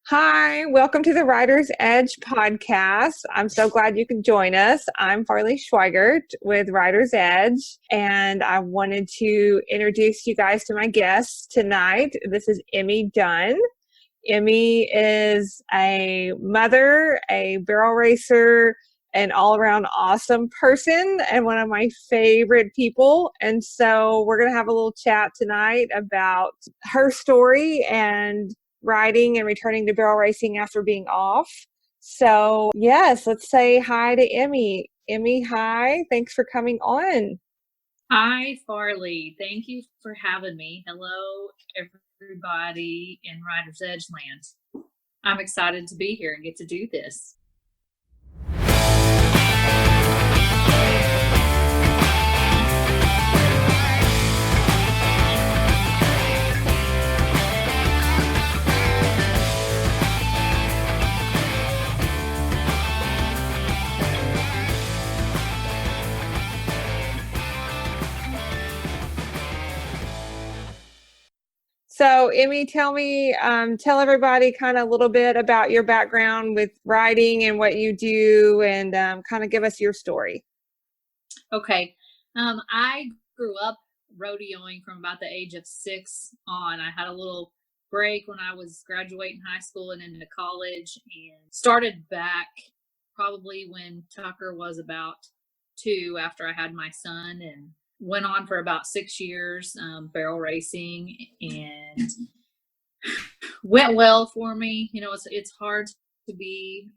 Hi, welcome to the Writer's Edge podcast. I'm so glad you could join us. I'm Farley Schweigert with Writer's Edge, and I wanted to introduce you guys to my guest tonight. This is Emie Dunn. Emie is a mother, a barrel racer, an all-around awesome person, and one of my favorite people. And so we're going to have a little chat tonight about her story and riding and returning to barrel racing after being off. So yes, let's say hi to Emie. Emie, hi. Thanks for coming on. Hi, Farley. Thank you for having me. Hello, everybody in Writer's Edge land. I'm excited to be here and get to do this. So, Emie, tell everybody kind of a little bit about your background with riding and what you do, and kind of give us your story. Okay. I grew up rodeoing from about the age of 6 on. I had a little break when I was graduating high school and into college, and started back probably when Tucker was about 2 after I had my son, and went on for about 6 years barrel racing, and went well for me. You know, it's hard to be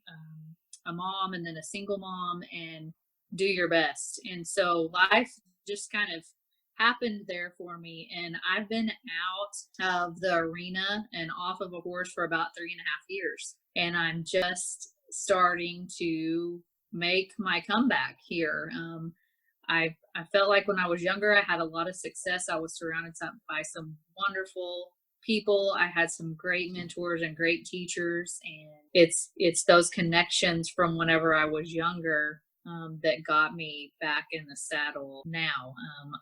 a mom and then a single mom and do your best. And so life just kind of happened there for me. And I've been out of the arena and off of a horse for about 3.5 years. And I'm just starting to make my comeback here. I felt like when I was younger, I had a lot of success. I was surrounded by some wonderful people. I had some great mentors and great teachers, and it's those connections from whenever I was younger that got me back in the saddle now.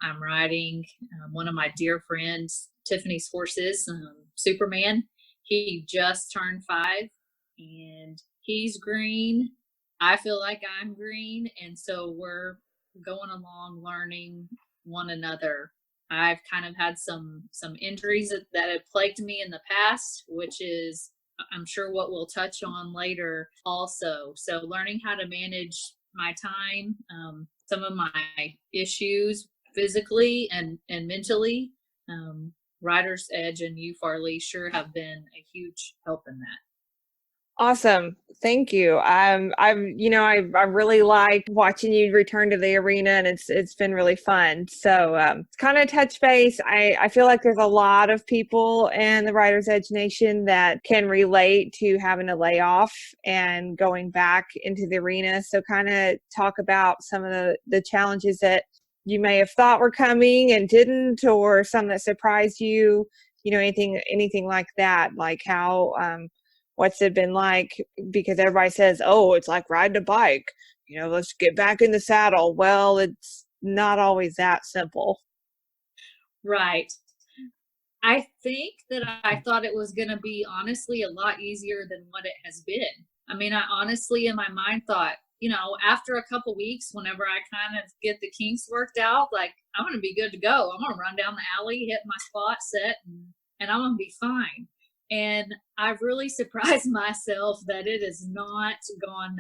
I'm riding one of my dear friends, Tiffany's horses, Superman. He just turned 5, and he's green. I feel like I'm green, and so we're going along learning one another. I've kind of had some injuries that have plagued me in the past, which is I'm sure what we'll touch on later also. So learning how to manage my time, some of my issues physically and mentally, Writer's Edge and you, Farley, sure have been a huge help in that. Awesome. Thank you. I really like watching you return to the arena, and it's been really fun. So kind of touch base. I feel like there's a lot of people in the Writer's Edge Nation that can relate to having a layoff and going back into the arena. So kind of talk about some of the challenges that you may have thought were coming and didn't, or some that surprised you. You know, anything like that, like how what's it been like? Because everybody says, oh, it's like riding a bike. You know, let's get back in the saddle. Well, it's not always that simple. Right. I think that I thought it was going to be honestly a lot easier than what it has been. I mean, I honestly in my mind thought, you know, after a couple weeks, whenever I kind of get the kinks worked out, like I'm going to be good to go. I'm going to run down the alley, hit my spot, set, and I'm going to be fine. And I've really surprised myself that it has not gone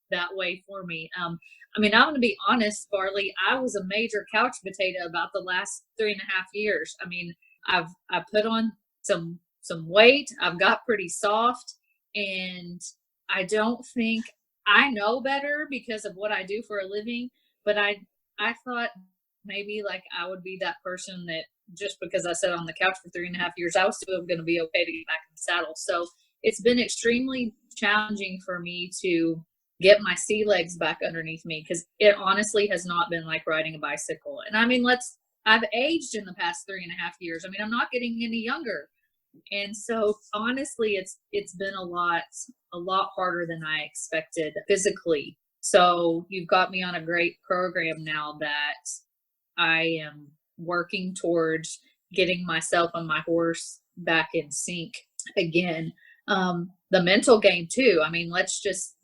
that way for me. I mean, I'm going to be honest, Farley. I was a major couch potato about the last 3.5 years. I mean, I put on some weight. I've got pretty soft, and I don't think I know better because of what I do for a living. But I thought maybe like I would be that person that just because I sat on the couch for 3.5 years, I was still going to be okay to get back in the saddle. So it's been extremely challenging for me to get my sea legs back underneath me because it honestly has not been like riding a bicycle. And I mean, I've aged in the past 3.5 years. I mean, I'm not getting any younger. And so honestly, it's been a lot harder than I expected physically. So you've got me on a great program now that I am working towards getting myself and my horse back in sync again. the mental game too. I mean, let's just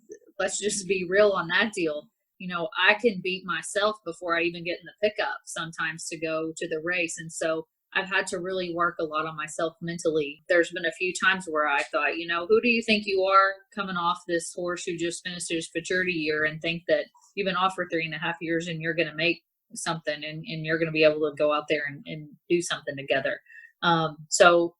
be real on that deal. I can beat myself before I even get in the pickup sometimes to go to the race. And so I've had to really work a lot on myself mentally. There's been a few times where I thought, who do you think you are coming off this horse who just finished his maturity year and think that you've been off for 3.5 years and you're going to make something and you're going to be able to go out there and do something together. So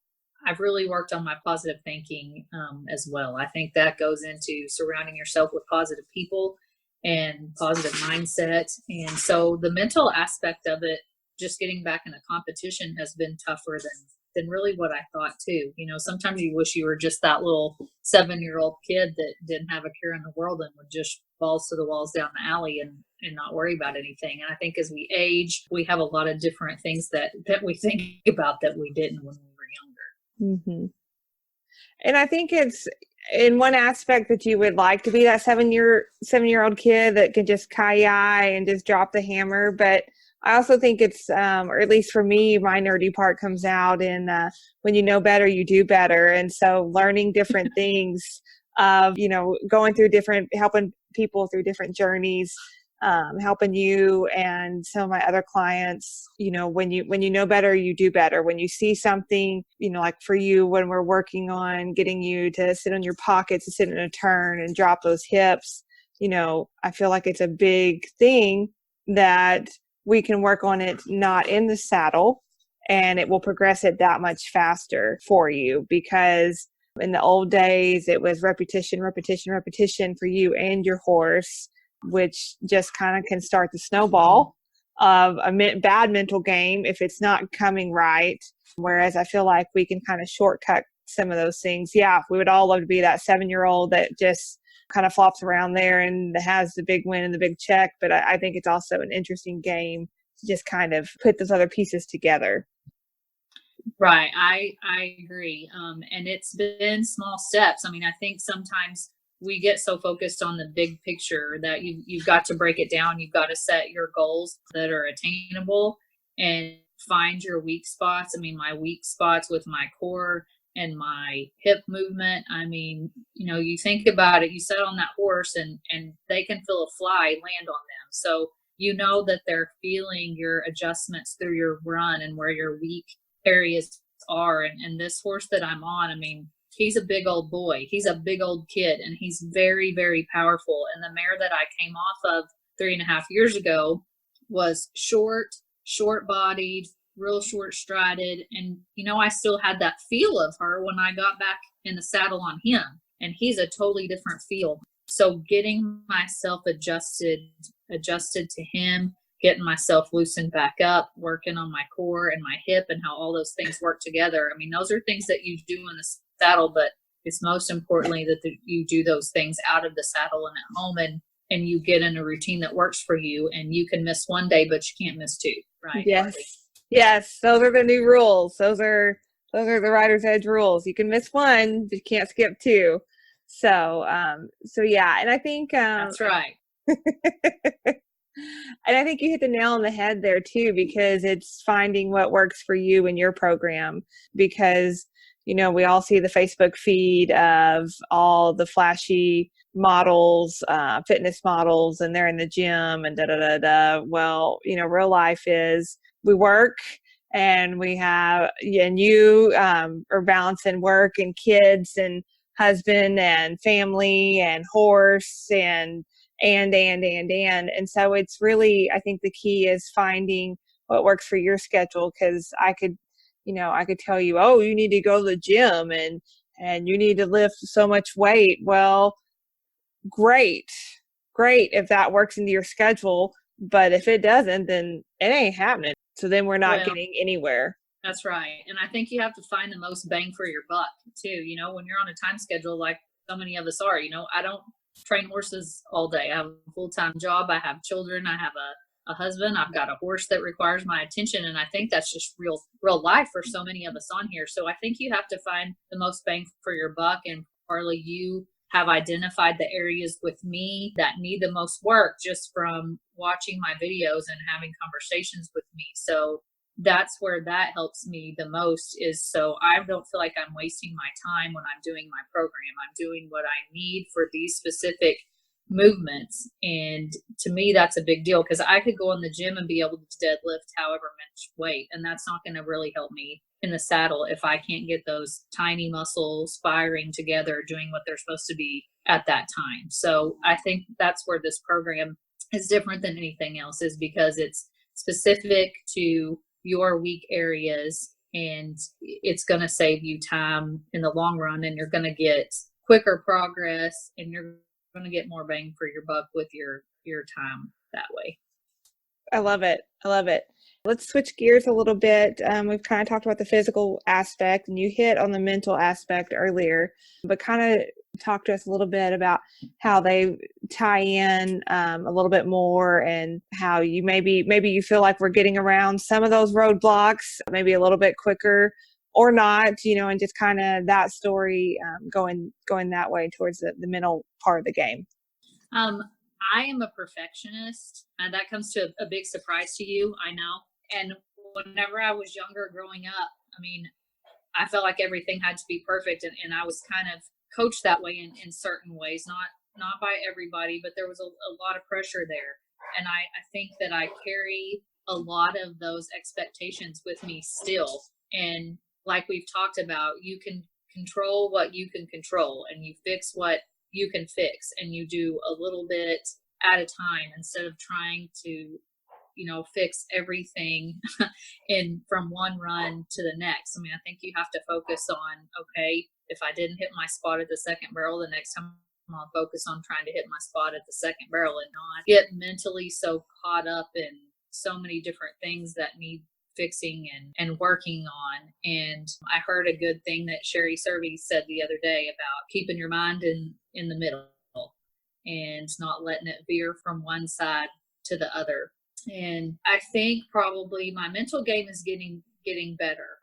I've really worked on my positive thinking as well. I think that goes into surrounding yourself with positive people and positive mindset. And so the mental aspect of it, just getting back in a competition, has been tougher than really what I thought too. Sometimes you wish you were just that little 7-year-old kid that didn't have a care in the world and would just balls to the walls down the alley and not worry about anything. And I think as we age, we have a lot of different things that we think about that we didn't when we were younger. Mm-hmm. And I think it's in one aspect that you would like to be that 7-year-old kid that can just kai and just drop the hammer. But I also think it's, or at least for me, my nerdy part comes out in when you know better, you do better. And so learning different things of, going through helping people through different journeys, helping you and some of my other clients, when you know better, you do better. When you see something, like for you, when we're working on getting you to sit on your pockets, to sit in a turn and drop those hips, I feel like it's a big thing that we can work on it not in the saddle, and it will progress it that much faster for you, because in the old days, it was repetition, repetition, repetition for you and your horse, which just kind of can start the snowball of a bad mental game if it's not coming right. Whereas I feel like we can kind of shortcut some of those things. Yeah, we would all love to be that 7-year-old that just kind of flops around there and has the big win and the big check. But I think it's also an interesting game to just kind of put those other pieces together. Right. I agree. And it's been small steps. I mean, I think sometimes we get so focused on the big picture that you've got to break it down. You've got to set your goals that are attainable and find your weak spots. I mean, my weak spots with my core and my hip movement. I mean, you think about it, you sit on that horse and they can feel a fly land on them. So that they're feeling your adjustments through your run and where your weak areas are. And this horse that I'm on, I mean, he's a big old boy. He's a big old kid, and he's very, very powerful. And the mare that I came off of 3.5 years ago was short-bodied, real short-strided. And, I still had that feel of her when I got back in the saddle on him. And he's a totally different feel. So getting myself adjusted to him, getting myself loosened back up, working on my core and my hip and how all those things work together. I mean, those are things that you do in the saddle, but it's most importantly that you do those things out of the saddle and at home, and you get in a routine that works for you. And you can miss one day, but you can't miss two, right? Yes. Those are the new rules. Those are the Rider's Edge rules. You can miss one, but you can't skip two. So yeah. And I think, that's right. And I think you hit the nail on the head there too, because it's finding what works for you in your program. Because, we all see the Facebook feed of all the flashy models, fitness models, and they're in the gym and da-da-da-da. Well, real life is we work and we have, and you are balancing work and kids and husband and family and horse and so it's really, I think the key is finding what works for your schedule. Because I could tell you, oh, you need to go to the gym and you need to lift so much weight. Well, great if that works into your schedule, but if it doesn't, then it ain't happening. So then we're not getting anywhere. That's right. And I think you have to find the most bang for your buck too. When you're on a time schedule like so many of us are, I don't train horses all day. I have a full-time job. I have children. I have a husband. I've got a horse that requires my attention. And I think that's just real life for so many of us on here. So I think you have to find the most bang for your buck. And Carly, you have identified the areas with me that need the most work just from watching my videos and having conversations with me. So that's where that helps me the most, is so I don't feel like I'm wasting my time when I'm doing my program. I'm doing what I need for these specific movements. And to me, that's a big deal, because I could go in the gym and be able to deadlift however much weight, and that's not going to really help me in the saddle if I can't get those tiny muscles firing together, doing what they're supposed to be at that time. So I think that's where this program is different than anything else, is because it's specific to your weak areas, and it's going to save you time in the long run, and you're going to get quicker progress, and you're going to get more bang for your buck with your time that way. I love it. I love it. Let's switch gears a little bit. We've kind of talked about the physical aspect, and you hit on the mental aspect earlier, but kind of talk to us a little bit about how they tie in a little bit more, and how you maybe you feel like we're getting around some of those roadblocks maybe a little bit quicker or not, and just kind of that story going that way towards the mental part of the game. I am a perfectionist, and that comes to a big surprise to you, I know. And whenever I was younger growing up, I mean, I felt like everything had to be perfect, and I was kind of coached that way in certain ways, not by everybody, but there was a lot of pressure there. And I think that I carry a lot of those expectations with me still. And like we've talked about, you can control what you can control, and you fix what you can fix, and you do a little bit at a time instead of trying to fix everything in from one run to the next. I mean, I think you have to focus on, okay, if I didn't hit my spot at the second barrel, the next time I'll focus on trying to hit my spot at the second barrel, and not get mentally so caught up in so many different things that need fixing and working on. And I heard a good thing that Sherry Serby said the other day about keeping your mind in the middle and not letting it veer from one side to the other. And I think probably my mental game is getting better,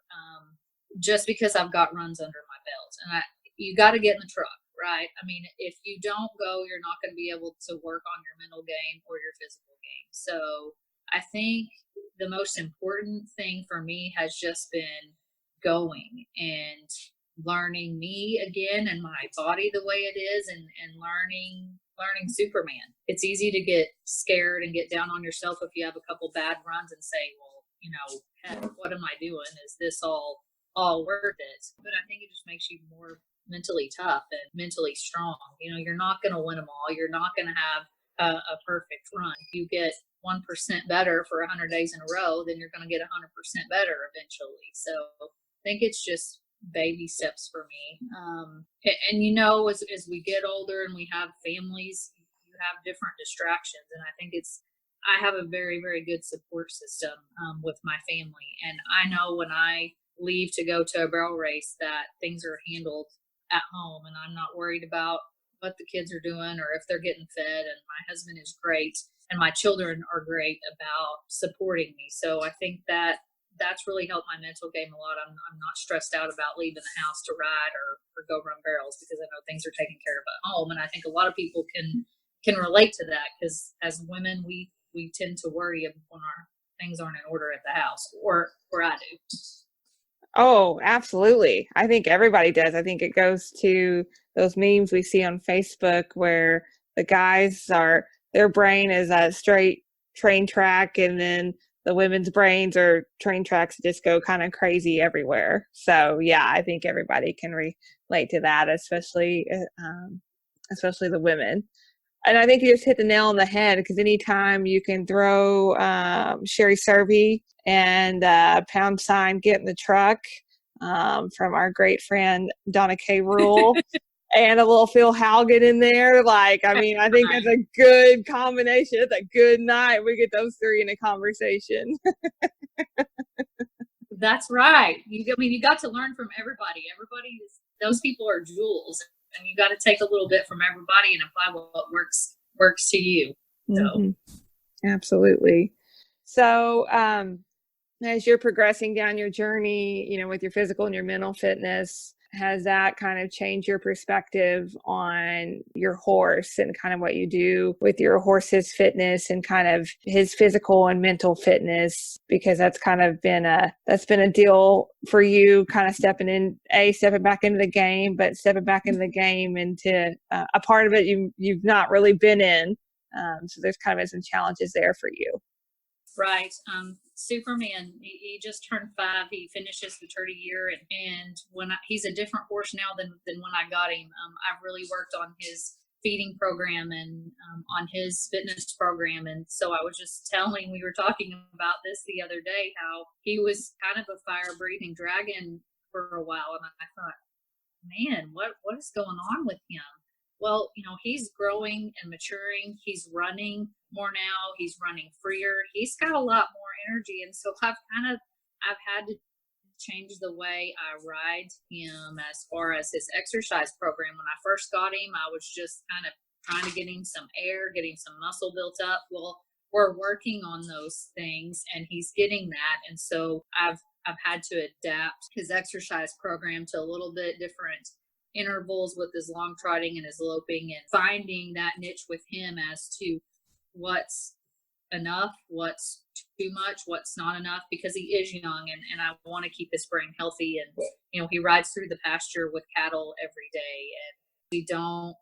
just because I've got runs under my belt. And you got to get in the truck, right? I mean, if you don't go, you're not going to be able to work on your mental game or your physical game. So I think the most important thing for me has just been going and learning me again and my body the way it is, and learning Superman. It's easy to get scared and get down on yourself if you have a couple bad runs and say, well, heck, what am I doing? Is this all worth it? But I think it just makes you more mentally tough and mentally strong. You're not going to win them all. You're not going to have a perfect run. If you get 1% better for 100 days in a row, then you're going to get 100% better eventually. So I think it's just baby steps for me. And as we get older and we have families, you have different distractions. And I think I have a very, very good support system with my family. And I know when I leave to go to a barrel race that things are handled at home, and I'm not worried about what the kids are doing or if they're getting fed. And my husband is great, and my children are great about supporting me. So I think that's really helped my mental game a lot. I'm not stressed out about leaving the house to ride or go run barrels, because I know things are taken care of at home. And I think a lot of people can relate to that, because as women, we tend to worry when our things aren't in order at the house, or I do. Oh, absolutely. I think everybody does. I think it goes to those memes we see on Facebook where the guys their brain is a straight train track, and then the women's brains are train tracks that just go kind of crazy everywhere. So yeah, I think everybody can relate to that, especially the women. And I think you just hit the nail on the head, because anytime you can throw Sherry Serby and # get in the truck from our great friend Donna K. Rule and a little Phil Haugen in there, I think that's a good combination. It's a good night. We get those three in a conversation. That's right. You got to learn from everybody. Those people are jewels. And you got to take a little bit from everybody and apply what works to you. So. Mm-hmm. Absolutely. So, as you're progressing down your journey, with your physical and your mental fitness, has that kind of changed your perspective on your horse and kind of what you do with your horse's fitness and kind of his physical and mental fitness? Because that's kind of been a deal for you, kind of stepping back into the game, but stepping back into the game into a part of it you've not really been in. So there's kind of been some challenges there for you. Right. Superman, he just turned 5. He finishes the 30 year. And he's a different horse now than when I got him. I've really worked on his feeding program and on his fitness program. And so I was just we were talking about this the other day, how he was kind of a fire breathing dragon for a while. And I thought, man, what is going on with him? Well, he's growing and maturing. He's running more now. He's running freer. He's got a lot more energy. And so I've had to change the way I ride him as far as his exercise program. When I first got him, I was just kind of trying to get him some air, getting some muscle built up. Well, we're working on those things and he's getting that. And so I've had to adapt his exercise program to a little bit different intervals with his long trotting and his loping, and finding that niche with him as to what's enough, what's too much, what's not enough, because he is young and I want to keep his brain healthy. And, he rides through the pasture with cattle every day, and we don't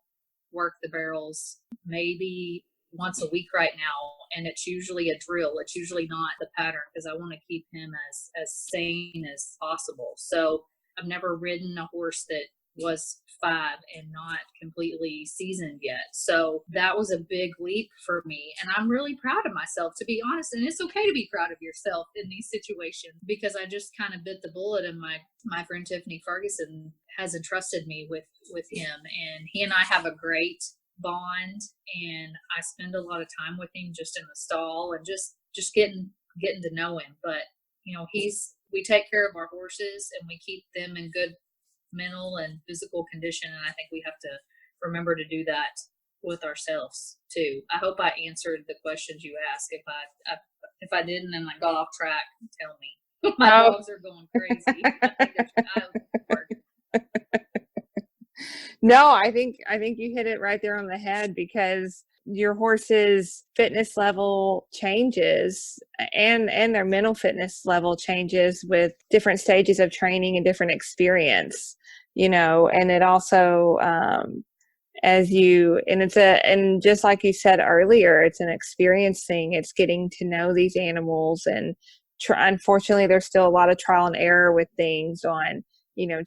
work the barrels maybe once a week right now. And it's usually a drill. It's usually not the pattern, because I want to keep him as sane as possible. So I've never ridden a horse that was 5 and not completely seasoned yet. So that was a big leap for me. And I'm really proud of myself, to be honest. And it's okay to be proud of yourself in these situations, because I just kind of bit the bullet, and my friend Tiffany Ferguson has entrusted me with him. And he and I have a great bond, and I spend a lot of time with him just in the stall and just getting to know him. But, we take care of our horses and we keep them in good mental and physical condition, and I think we have to remember to do that with ourselves too. I hope I answered the questions you asked. If I didn't and I got off track, tell me. My dogs are going crazy. No, I think you hit it right there on the head, because your horse's fitness level changes and their mental fitness level changes with different stages of training and different experience, and it also, and just like you said earlier, it's an experience thing. It's getting to know these animals, and unfortunately there's still a lot of trial and error with things on,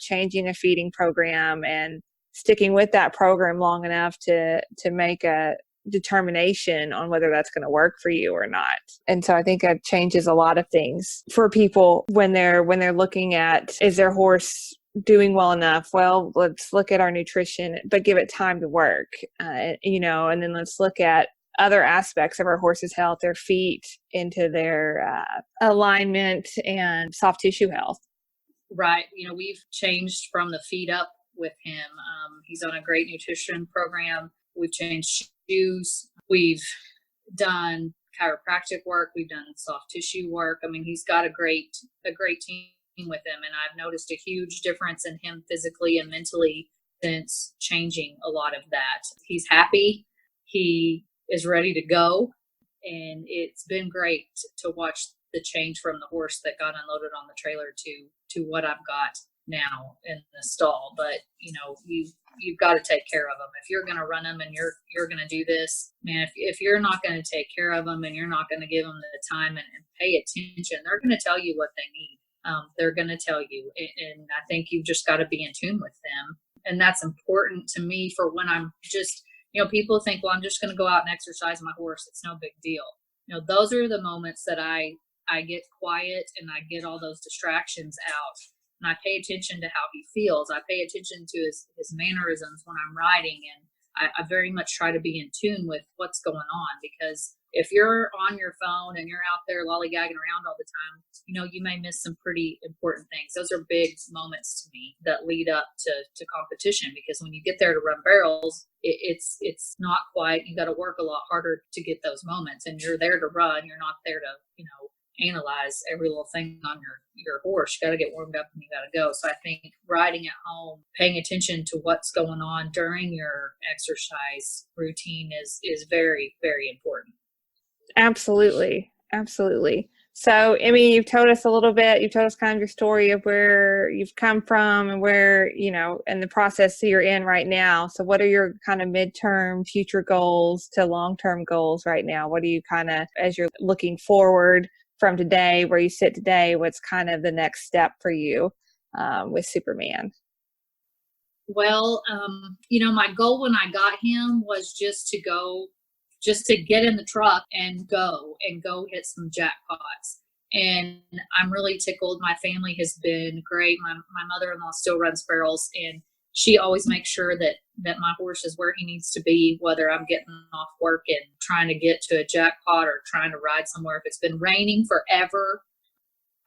changing a feeding program and sticking with that program long enough to make a determination on whether that's going to work for you or not. And so I think that changes a lot of things for people when they're looking at, is their horse doing well enough? Well, let's look at our nutrition, but give it time to work, and then let's look at other aspects of our horse's health, their feet, into their alignment and soft tissue health. Right. We've changed from the feet up with him. He's on a great nutrition program. We've changed shoes. We've done chiropractic work. We've done soft tissue work. I mean, he's got a great team with him, and I've noticed a huge difference in him physically and mentally since changing a lot of that. He's happy. He is ready to go, and it's been great to watch the change from the horse that got unloaded on the trailer to what I've got now in the stall. But you've got to take care of them. If you're going to run them and you're going to do this, man, if you're not going to take care of them and you're not going to give them the time and pay attention, they're going to tell you what they need. They're going to tell you. And I think you've just got to be in tune with them. And that's important to me for when I'm just, people think, well, I'm just going to go out and exercise my horse. It's no big deal. Those are the moments that I get quiet and I get all those distractions out. And I pay attention to how he feels. I pay attention to his mannerisms when I'm riding. And I very much try to be in tune with what's going on, because if you're on your phone and you're out there lollygagging around all the time, you may miss some pretty important things. Those are big moments to me that lead up to competition, because when you get there to run barrels, it's not quite, you got to work a lot harder to get those moments, and you're there to run. You're not there to, analyze every little thing on your horse. You got to get warmed up and you got to go. So I think riding at home, paying attention to what's going on during your exercise routine is very, very important. Absolutely. Absolutely. So, Emie, you've told us a little bit, you've told us kind of your story of where you've come from and where, and the process you're in right now. So what are your kind of midterm future goals to long-term goals right now? What do you kind of, as you're looking forward from today, where you sit today, what's kind of the next step for you with Superman? Well, my goal when I got him was just to get in the truck and go hit some jackpots. And I'm really tickled. My family has been great. My mother-in-law still runs barrels, and she always makes sure that my horse is where he needs to be, whether I'm getting off work and trying to get to a jackpot or trying to ride somewhere. If it's been raining forever,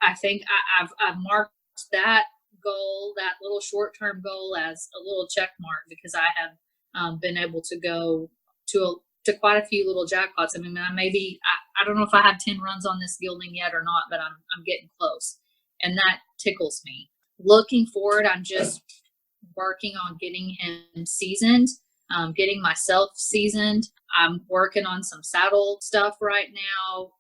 I think I've marked that goal, that little short-term goal, as a little check mark, because I have been able to go to quite a few little jackpots. I mean, I don't know if I have 10 runs on this gelding yet or not, but I'm getting close, and that tickles me. Looking forward, I'm just working on getting him seasoned, getting myself seasoned. I'm working on some saddle stuff right now,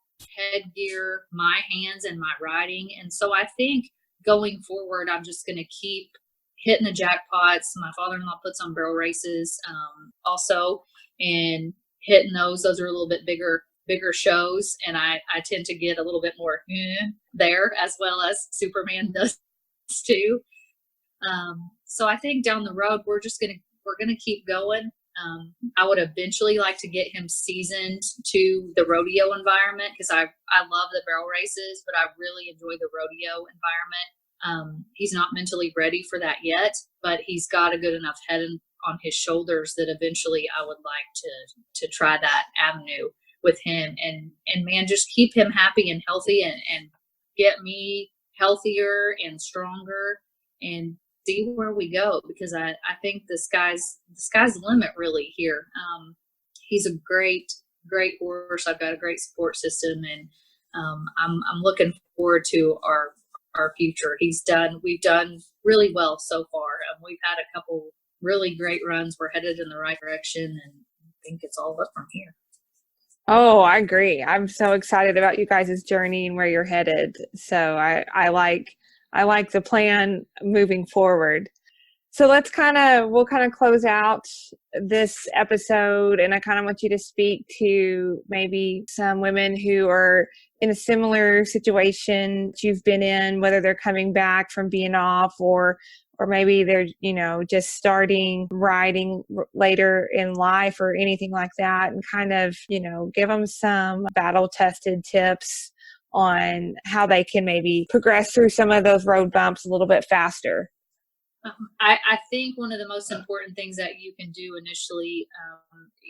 headgear, my hands and my riding. And so I think going forward, I'm just going to keep hitting the jackpots. My father-in-law puts on barrel races also, and hitting those are a little bit bigger shows, and I tend to get a little bit more there, as well as Superman does too. So I think down the road we're gonna keep going. I would eventually like to get him seasoned to the rodeo environment, because I love the barrel races, but I really enjoy the rodeo environment. He's not mentally ready for that yet, but he's got a good enough head on his shoulders that eventually I would like to try that avenue with him, and man, just keep him happy and healthy, and get me healthier and stronger, and see where we go, because I think the sky's the limit really here. He's a great horse. I've got a great support system, and I'm looking forward to our future. We've done really well so far. We've had a couple really great runs. We're headed in the right direction, and I think it's all up from here. Oh, I agree. I'm so excited about you guys' journey and where you're headed. So I like the plan moving forward. So we'll kind of close out this episode, and I kind of want you to speak to maybe some women who are in a similar situation that you've been in, whether they're coming back from being off, or maybe they're, just starting riding later in life or anything like that, and kind of, give them some battle-tested tips on how they can maybe progress through some of those road bumps a little bit faster. I think one of the most important things that you can do initially,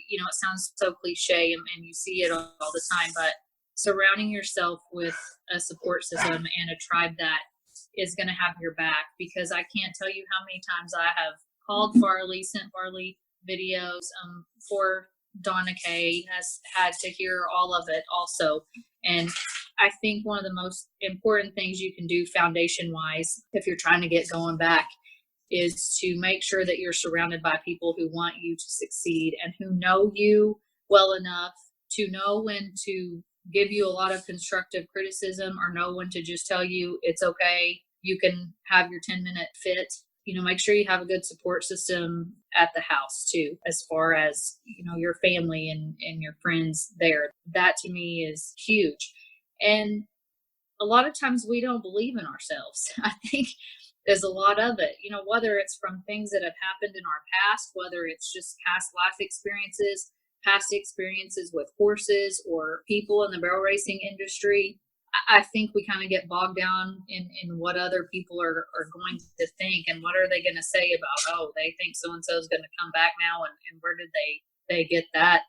it sounds so cliche, and you see it all the time, but surrounding yourself with a support system and a tribe that is going to have your back, because I can't tell you how many times I have called Farley, sent Farley videos. For Donna Kay has had to hear all of it also. And I think one of the most important things you can do foundation wise, if you're trying to get going back, is to make sure that you're surrounded by people who want you to succeed and who know you well enough to know when to give you a lot of constructive criticism, or know when to just tell you it's okay, you can have your 10-minute fit. Make sure you have a good support system at the house too, as far as, your family and your friends there. That to me is huge. And a lot of times we don't believe in ourselves. I think there's a lot of it, whether it's from things that have happened in our past, whether it's just past life experiences, past experiences with horses or people in the barrel racing industry. I think we kind of get bogged down in what other people are going to think, and what are they going to say about, they think so-and-so is going to come back now, and where did they get that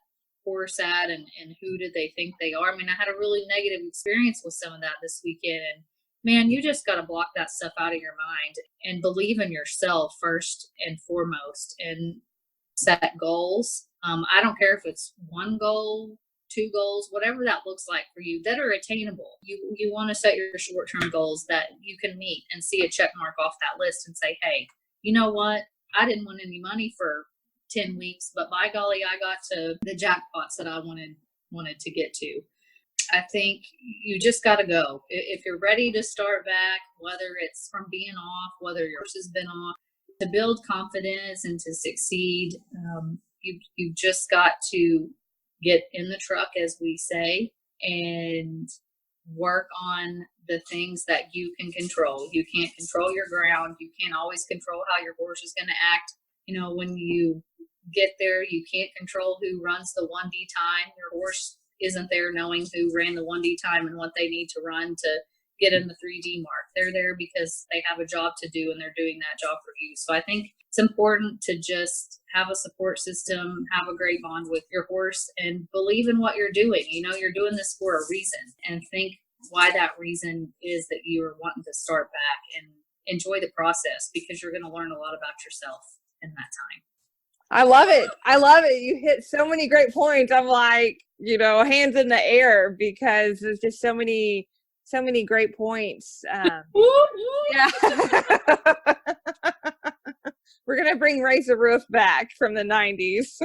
horse at, and who did they think they are? I mean, I had a really negative experience with some of that this weekend, and man, you just got to block that stuff out of your mind and believe in yourself first and foremost, and set goals. I don't care if it's one goal, 2 goals, whatever that looks like for you, that are attainable. You want to set your short-term goals that you can meet and see a check mark off that list and say, hey, you know what? I didn't win any money for 10 weeks, but by golly, I got to the jackpots that I wanted to get to. I think you just got to go. If you're ready to start back, whether it's from being off, whether yours has been off, to build confidence and to succeed, you've just got to get in the truck, as we say, and work on the things that you can control. You can't control your ground. You can't always control how your horse is going to act. You know, when you get there, you can't control who runs the 1D time. Your horse isn't there knowing who ran the 1D time and what they need to run to get in the 3D mark. They're there because they have a job to do and they're doing that job for you. So I think it's important to just have a support system, have a great bond with your horse, and believe in what you're doing. You know, you're doing this for a reason, and think why that reason is that you're wanting to start back, and enjoy the process, because you're going to learn a lot about yourself in that time. I love it. I love it. You hit so many great points. I'm like, you know, hands in the air, because there's just so many great points. Yeah. We're going to bring Raise the Roof back from the 90s.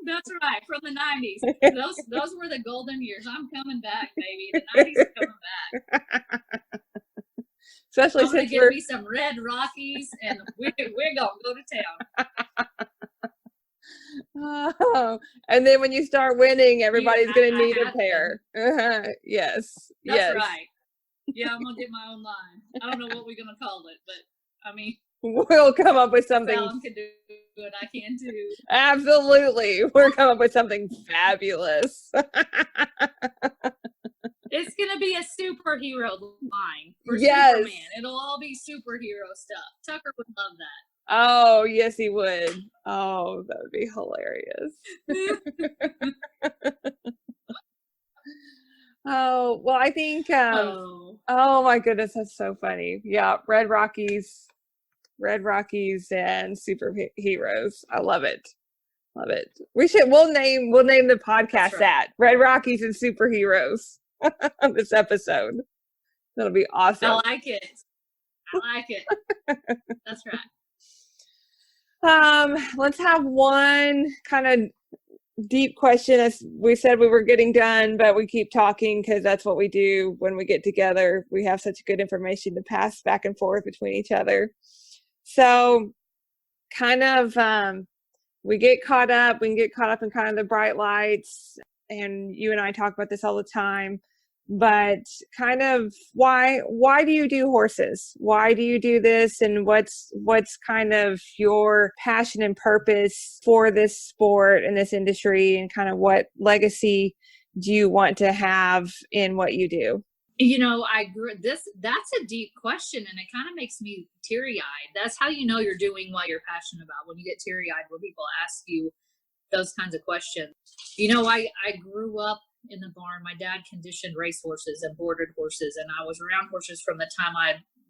That's right, from the 90s. Those were the golden years. I'm coming back, baby. The 90s are coming back. Especially I'm going to give me some Red Rockies, and we're going to go to town. Oh, and then when you start winning, everybody's going to need a pair. Yes. That's right. Yeah, I'm going to get my own line. I don't know what we're going to call it, but I mean, we'll come up with something. Fallon can do it. I can too. Absolutely. We'll come up with something fabulous. It's going to be a superhero line for yes. Superman. It'll all be superhero stuff. Tucker would love that. Oh, yes, he would. Oh, that would be hilarious. Oh, well, I think, oh my goodness, that's so funny. Yeah, Red Rockies and superheroes. I love it. Love it. We'll name the podcast that Red Rockies and Superheroes on this episode. That'll be awesome. I like it. That's right. Let's have one kind of deep question. As we said, we were getting done, but we keep talking because that's what we do when we get together. We have such good information to pass back and forth between each other. So kind of, we can get caught up in kind of the bright lights, and you and I talk about this all the time, but kind of why do you do horses? Why do you do this? And what's kind of your passion and purpose for this sport and this industry, and kind of what legacy do you want to have in what you do? You know, that's a deep question, and it kind of makes me teary-eyed. That's how you know you're doing what you're passionate about, when you get teary-eyed when people ask you those kinds of questions. You know, I grew up in the barn. My dad conditioned race horses and boarded horses, and I was around horses from the time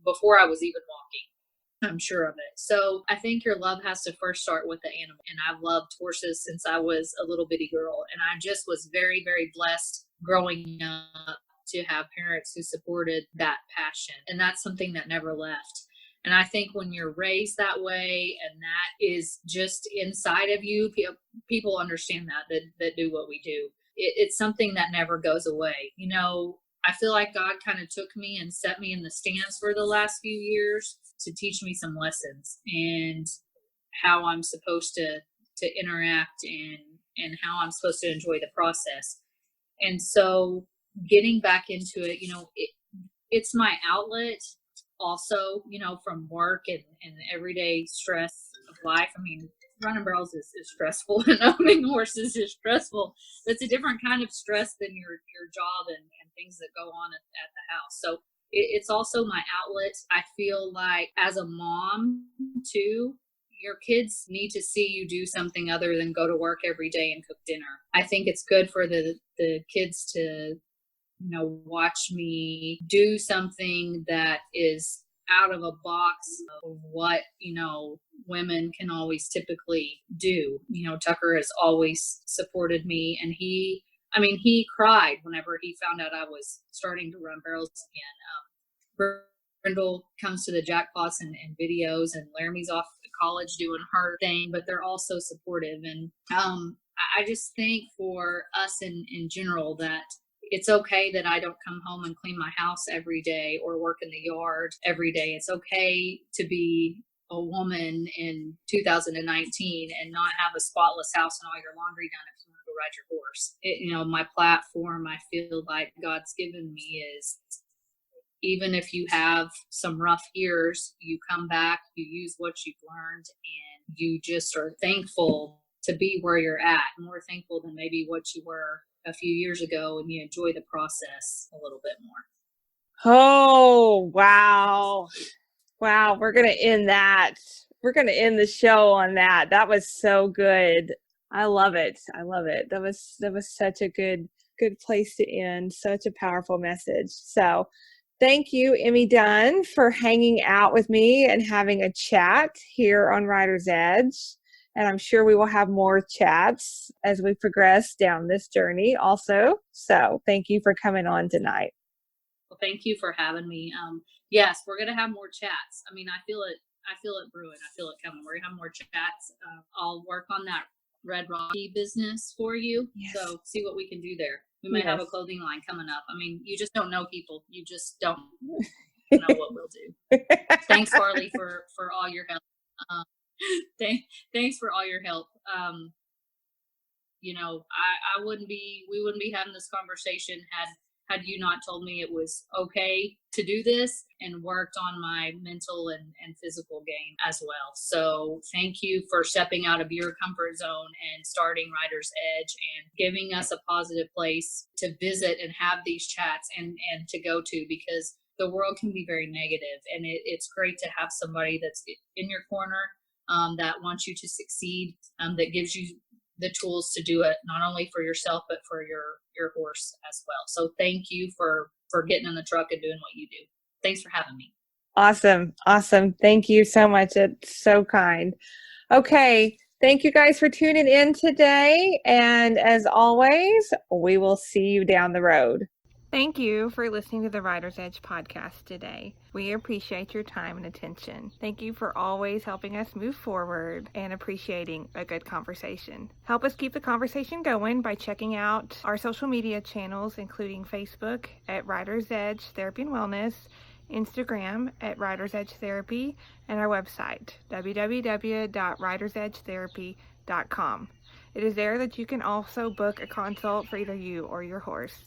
before I was even walking. I'm sure of it. So I think your love has to first start with the animal, and I've loved horses since I was a little bitty girl, and I just was very, very blessed growing up to have parents who supported that passion. And that's something that never left. And I think when you're raised that way, and that is just inside of you, people understand that do what we do. It's something that never goes away. You know, I feel like God kind of took me and set me in the stands for the last few years to teach me some lessons, and how I'm supposed to interact, and how I'm supposed to enjoy the process. And so getting back into it, you know, it's my outlet also, you know, from work and everyday stress of life. I mean, running barrels is stressful, and owning horses is stressful. It's a different kind of stress than your job and things that go on at the house. So it's also my outlet. I feel like as a mom too, your kids need to see you do something other than go to work every day and cook dinner. I think it's good for the kids to, you know, watch me do something that is out of a box of what, women can always typically do. Tucker has always supported me, and he cried whenever he found out I was starting to run barrels again. Brindle comes to the jackpots and videos, and Laramie's off at college doing her thing, but they're also supportive. And I just think for us in general that it's okay that I don't come home and clean my house every day or work in the yard every day. It's okay to be a woman in 2019 and not have a spotless house and all your laundry done if you want to go ride your horse. My platform, I feel like God's given me is, even if you have some rough years, you come back, you use what you've learned, and you just are thankful to be where you're at, more thankful than maybe what you were a few years ago, and you enjoy the process a little bit more. Oh, wow. Wow. We're going to end that. We're going to end the show on that. That was so good. I love it. I love it. That was such a good place to end. Such a powerful message. So thank you, Emie Dunn, for hanging out with me and having a chat here on Writer's Edge. And I'm sure we will have more chats as we progress down this journey also. So thank you for coming on tonight. Well, thank you for having me. Yes, we're going to have more chats. I feel it brewing. I feel it coming. We're going to have more chats. I'll work on that Red Rocky business for you. Yes. So see what we can do there. We might have a clothing line coming up. You just don't know people. You just don't know what we'll do. Thanks, Farley, for all your help. Thanks for all your help. We wouldn't be having this conversation had you not told me it was okay to do this, and worked on my mental and physical game as well. So thank you for stepping out of your comfort zone and starting Writer's Edge and giving us a positive place to visit and have these chats and to go to, because the world can be very negative, and it's great to have somebody that's in your corner, that wants you to succeed, that gives you the tools to do it, not only for yourself, but for your horse as well. So thank you for getting in the truck and doing what you do. Thanks for having me. Awesome. Thank you so much. It's so kind. Okay. Thank you guys for tuning in today. And as always, we will see you down the road. Thank you for listening to the Writer's Edge podcast today. We appreciate your time and attention. Thank you for always helping us move forward and appreciating a good conversation. Help us keep the conversation going by checking out our social media channels, including Facebook at Writer's Edge Therapy and Wellness, Instagram at Writer's Edge Therapy, and our website, www.writersedgetherapy.com. It is there that you can also book a consult for either you or your horse.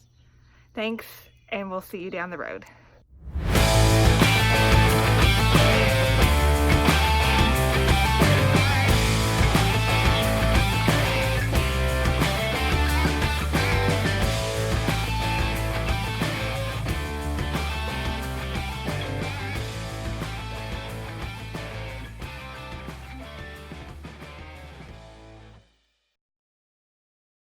Thanks, and we'll see you down the road.